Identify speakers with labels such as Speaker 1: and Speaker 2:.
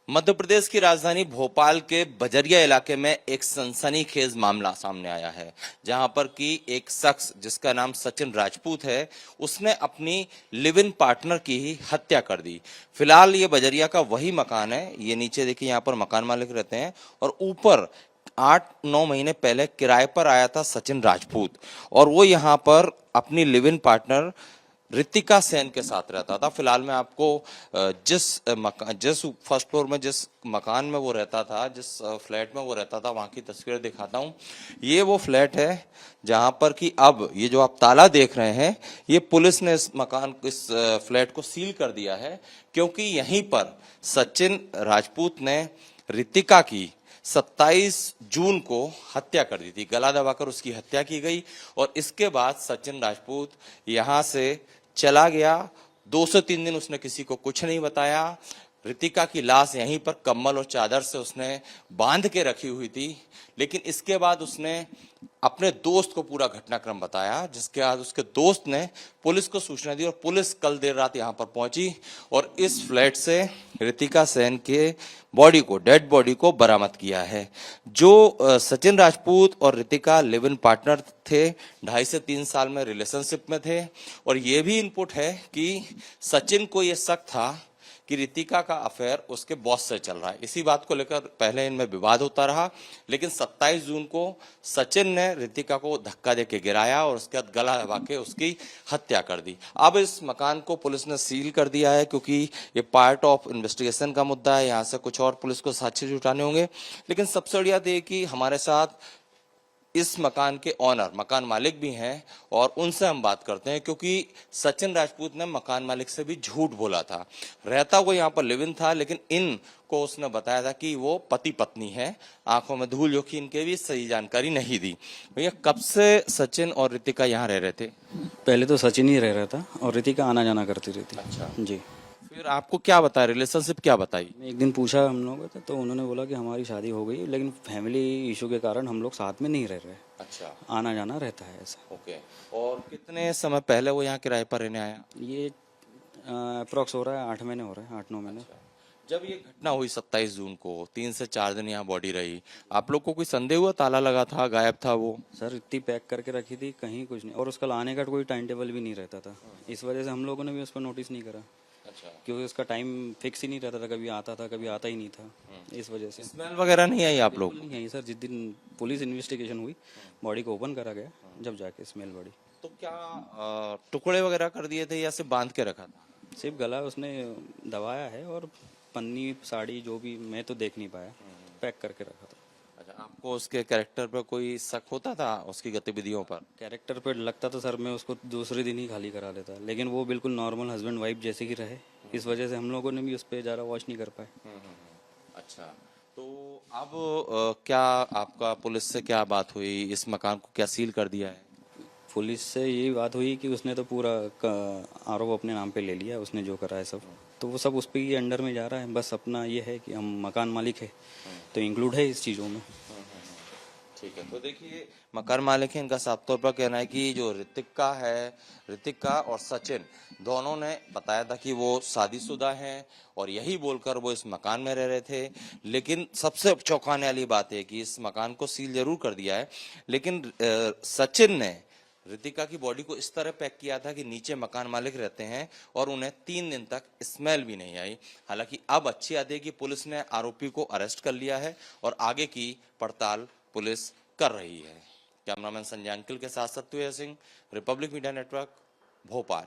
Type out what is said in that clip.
Speaker 1: मध्य प्रदेश की राजधानी भोपाल के बजरिया इलाके में एक सनसनीखेज मामला सामने आया है, जहां पर कि एक शख्स जिसका नाम सचिन राजपूत है, उसने अपनी लिव इन पार्टनर की ही हत्या कर दी। फिलहाल ये बजरिया का वही मकान है। ये नीचे देखिए, यहाँ पर मकान मालिक रहते हैं और ऊपर 8-9 महीने पहले किराए पर आया था सचिन राजपूत, और वो यहाँ पर अपनी live in partner Ritika Sen के साथ रहता था। फिलहाल मैं आपको जिस फर्स्ट फ्लोर में, जिस मकान में वो रहता था, जिस फ्लैट में वो रहता था, वहां की तस्वीर दिखाता हूँ। ये वो फ्लैट है जहां पर कि अब ये जो आप ताला देख रहे हैं, ये पुलिस ने इस फ्लैट को सील कर दिया है, क्योंकि यहीं पर सचिन राजपूत ने रितिका की 27 जून को हत्या कर दी थी। गला दबाकर उसकी हत्या की गई और इसके बाद सचिन राजपूत यहां से चला गया। 2 से 3 दिन उसने किसी को कुछ नहीं बताया। रितिका की लाश यहीं पर कंबल और चादर से उसने बांध के रखी हुई थी, लेकिन इसके बाद उसने अपने दोस्त को पूरा घटनाक्रम बताया, जिसके बाद उसके दोस्त ने पुलिस को सूचना दी और पुलिस कल देर रात यहां पर पहुंची और इस फ्लैट से रितिका सेन के डेड बॉडी को बरामद किया है। जो सचिन राजपूत और रितिका लिव इन पार्टनर थे, 2.5 से 3 साल में रिलेशनशिप में थे, और ये भी इनपुट है कि सचिन को ये शक था कि रितिका का अफेयर उसके बॉस से चल रहा है। इसी बात को लेकर पहले इनमें विवाद होता रहा, लेकिन 27 जून को सचिन ने रितिका को धक्का देके गिराया और उसके बाद गला दबा के उसकी हत्या कर दी। अब इस मकान को पुलिस ने सील कर दिया है, क्योंकि ये पार्ट ऑफ इन्वेस्टिगेशन का मुद्दा है। यहाँ से कुछ और पुलिस को साक्ष्य जुटाने होंगे, लेकिन सबसे बढ़िया ये कि हमारे साथ इस मकान के ऑनर, मकान मालिक भी हैं और उनसे हम बात करते हैं, क्योंकि सचिन राजपूत ने मकान मालिक से भी झूठ बोला था। रहता वो यहाँ पर लिव इन था, लेकिन इन को उसने बताया था कि वो पति पत्नी है। आंखों में धूल झोंकी, इनके भी सही जानकारी नहीं दी। भैया, कब से सचिन और रितिका यहाँ रह रहे थे?
Speaker 2: पहले तो सचिन ही रह रहा था और रितिका आना जाना करती रहती।
Speaker 1: अच्छा
Speaker 2: जी।
Speaker 1: फिर आपको क्या बताया, रिलेशनशिप क्या बताई?
Speaker 2: मैं एक दिन पूछा हम लोगों को तो उन्होंने बोला कि हमारी शादी हो गई, लेकिन फैमिली इशू के कारण हम लोग साथ में नहीं रह रहे।
Speaker 1: अच्छा,
Speaker 2: आना जाना रहता है ऐसा।
Speaker 1: ओके। और कितने समय पहले वो यहाँ किराए पर रहने आया?
Speaker 2: ये अप्रोक्स हो रहा है 8 महीने हो रहे हैं, 8-9 महीने।
Speaker 1: जब ये घटना हुई 27 जून को, 3 से 4 दिन यहाँ बॉडी रही, आप लोग को कोई संदेह हुआ? ताला लगा था, गायब था वो?
Speaker 2: सर इतनी पैक करके रखी थी, कहीं कुछ नहीं, और उसका लाने का कोई टाइम टेबल भी नहीं रहता था। इस वजह से हम लोगों ने भी उस पर नोटिस नहीं करा,
Speaker 1: अच्छा।
Speaker 2: क्योंकि उसका टाइम फिक्स ही नहीं रहता था, कभी आता था कभी आता ही नहीं था। इस वजह से
Speaker 1: स्मेल वगैरह नहीं आई आप लोग?
Speaker 2: बिल्कुल नहीं आई सर। जिस दिन पुलिस इन्वेस्टिगेशन हुई, बॉडी को ओपन करा गया, जब जाके स्मेल बॉडी।
Speaker 1: तो क्या टुकड़े वगैरह कर दिए थे या सिर्फ बांध के रखा था?
Speaker 2: सिर्फ गला उसने दबाया है और पन्नी साड़ी जो भी, मैं तो देख नहीं पाया, पैक करके रखा था।
Speaker 1: अच्छा, आपको उसके कैरेक्टर पर कोई शक होता था, उसकी गतिविधियों पर?
Speaker 2: कैरेक्टर पे लगता तो सर मैं उसको दूसरे दिन ही खाली करा लेता, लेकिन वो बिल्कुल नॉर्मल हस्बैंड वाइफ जैसे ही रहे। इस वजह से हम लोगों ने भी उस पर ज़्यादा वॉच नहीं कर पाए।
Speaker 1: अच्छा, तो अब क्या आपका पुलिस से क्या बात हुई? इस मकान को क्या सील कर दिया है?
Speaker 2: पुलिस से यही बात हुई कि उसने तो पूरा आरोप अपने नाम पे ले लिया, उसने जो करा है सब, तो वो सब उस पे ही अंडर में जा रहा है। बस अपना ये है कि हम मकान मालिक है तो इंक्लूड है इस चीज़ों में।
Speaker 1: ठीक है, तो देखिए, मकान मालिक है, इनका साफ तौर पर कहना है कि जो रितिका और सचिन दोनों ने बताया था कि वो शादीशुदा हैं और यही बोलकर वो इस मकान में रह रहे थे। लेकिन सबसे चौंकाने वाली बात है कि इस मकान को सील जरूर कर दिया है, लेकिन सचिन ने रितिका की बॉडी को इस तरह पैक किया था कि नीचे मकान मालिक रहते हैं और उन्हें 3 दिन तक स्मेल भी नहीं आई। हालांकि अब अच्छी बात है कि पुलिस ने आरोपी को अरेस्ट कर लिया है और आगे की पड़ताल पुलिस कर रही है। कैमरामैन संजय अंकिल के साथ Satyavir Singh, republic media network, Bhopal.